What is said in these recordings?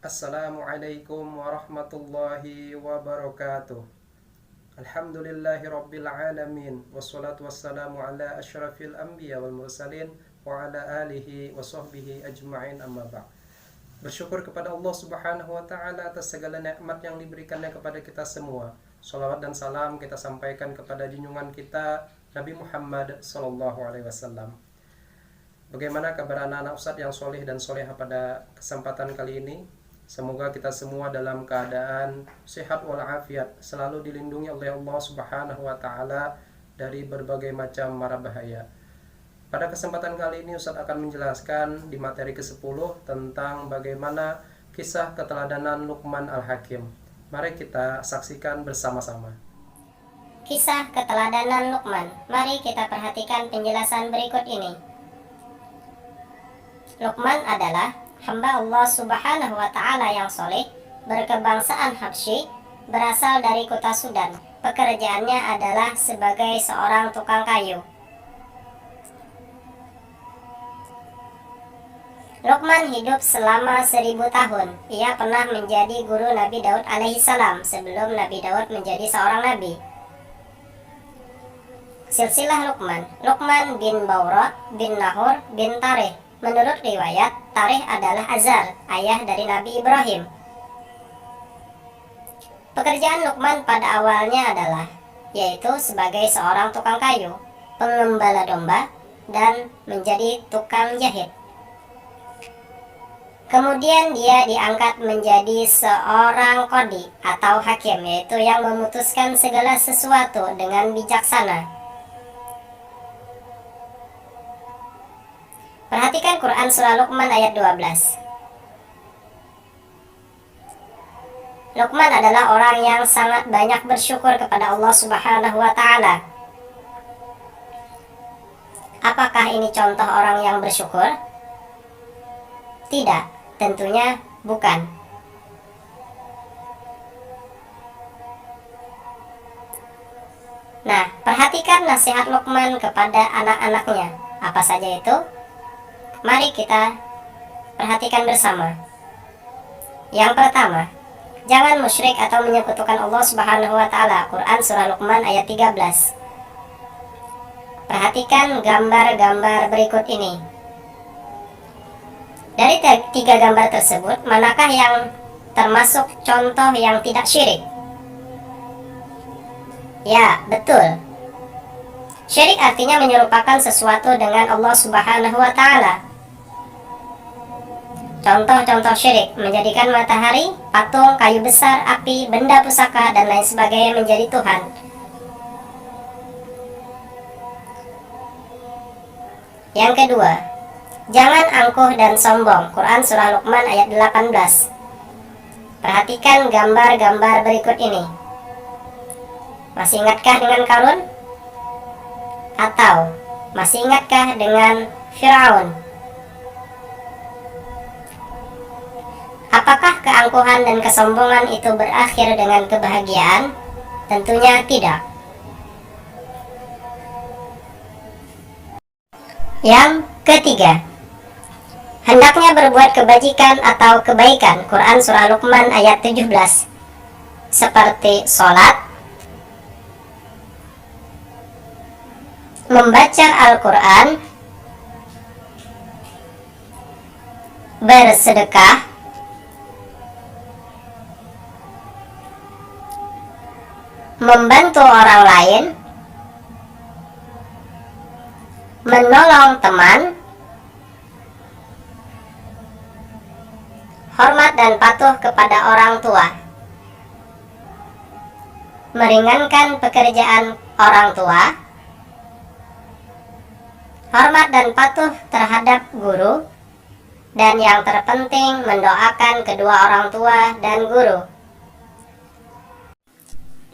Assalamualaikum warahmatullahi wabarakatuh. Alhamdulillahi rabbil alamin. Wassalatu wassalamu ala asyrafil anbiya wal mursalin wa ala alihi wa sahbihi ajma'in, amma ba'd. Bersyukur kepada Allah Subhanahu wa taala atas segala nikmat yang diberikannya kepada kita semua. Salawat dan salam kita sampaikan kepada junjungan kita Nabi Muhammad sallallahu alaihi wasallam. Bagaimana kabar anak-anak Ustadz yang soleh dan soleha pada kesempatan kali ini? Semoga kita semua dalam keadaan sehat walafiat, selalu dilindungi oleh Allah Subhanahu wa taala dari berbagai macam mara bahaya. Pada kesempatan kali ini Ustadz akan menjelaskan di materi ke-10 tentang bagaimana kisah keteladanan Luqman Al-Hakim. Mari kita saksikan bersama-sama. Kisah keteladanan Luqman. Mari kita perhatikan penjelasan berikut ini. Luqman adalah hamba Allah Subhanahu wa ta'ala yang soleh, berkebangsaan Habsyi, berasal dari kota Sudan. Pekerjaannya adalah sebagai seorang tukang kayu. Luqman hidup selama 1000 tahun. Ia pernah menjadi guru Nabi Daud alaihissalam sebelum Nabi Daud menjadi seorang nabi. Silsilah Luqman. Luqman bin Bawra bin Nahor bin Tareh. Menurut riwayat, Tareh adalah Azar, ayah dari Nabi Ibrahim. Pekerjaan Luqman pada awalnya adalah, yaitu sebagai seorang tukang kayu, pengembala domba, dan menjadi tukang jahit. Kemudian dia diangkat menjadi seorang qadi atau hakim, yaitu yang memutuskan segala sesuatu dengan bijaksana. Perhatikan Quran Surah Luqman ayat 12. Luqman adalah orang yang sangat banyak bersyukur kepada Allah Subhanahu wa ta'ala. Apakah ini contoh orang yang bersyukur? Tidak, tentunya bukan. Nah, perhatikan nasihat Luqman kepada anak-anaknya. Apa saja itu? Mari kita perhatikan bersama. Yang pertama, jangan musyrik atau menyekutukan Allah Subhanahu wa ta'ala. Quran Surah Luqman ayat 13. Perhatikan gambar-gambar berikut ini. Dari 3 gambar tersebut, manakah yang termasuk contoh yang tidak syirik? Ya, betul. Syirik artinya menyerupakan sesuatu dengan Allah Subhanahu wa ta'ala. Contoh-contoh syirik: menjadikan matahari, patung, kayu besar, api, benda pusaka, dan lain sebagainya menjadi Tuhan. Yang kedua, jangan angkuh dan sombong. Quran Surah Luqman ayat 18. Perhatikan gambar-gambar berikut ini. Masih ingatkah dengan Qarun? Atau masih ingatkah dengan Firaun? Apakah keangkuhan dan kesombongan itu berakhir dengan kebahagiaan? Tentunya tidak. Yang ketiga, hendaknya berbuat kebajikan atau kebaikan. Quran Surah Luqman ayat 17. Seperti sholat, membaca Al-Quran, bersedekah, membantu orang lain, menolong teman, hormat dan patuh kepada orang tua, meringankan pekerjaan orang tua, hormat dan patuh terhadap guru, dan yang terpenting mendoakan kedua orang tua dan guru.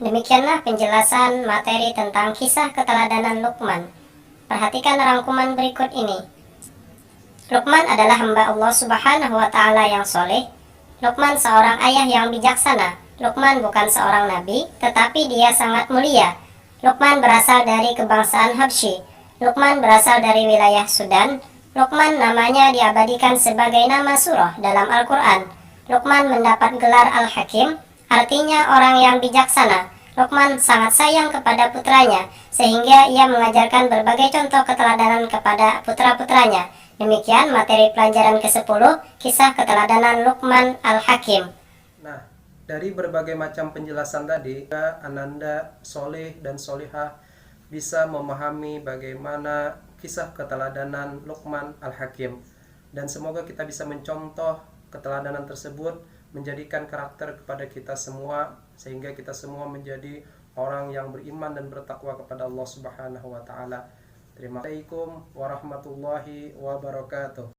Demikianlah penjelasan materi tentang kisah keteladanan Luqman. Perhatikan rangkuman berikut ini. Luqman adalah hamba Allah Subhanahu wa ta'ala yang soleh. Luqman seorang ayah yang bijaksana. Luqman bukan seorang nabi, tetapi dia sangat mulia. Luqman berasal dari kebangsaan Habsyi. Luqman berasal dari wilayah Sudan. Luqman namanya diabadikan sebagai nama surah dalam Al-Quran. Luqman mendapat gelar Al-Hakim, artinya orang yang bijaksana. Luqman sangat sayang kepada putranya, sehingga ia mengajarkan berbagai contoh keteladanan kepada putra-putranya. Demikian materi pelajaran ke-10, kisah keteladanan Luqman Al-Hakim. Nah, dari berbagai macam penjelasan tadi, Ananda, soleh, dan solihah bisa memahami bagaimana kisah keteladanan Luqman Al-Hakim. Dan semoga kita bisa mencontoh keteladanan tersebut, menjadikan karakter kepada kita semua, sehingga kita semua menjadi orang yang beriman dan bertakwa kepada Allah Subhanahu wa Ta'ala. Terima kasih warahmatullahi wabarakatuh.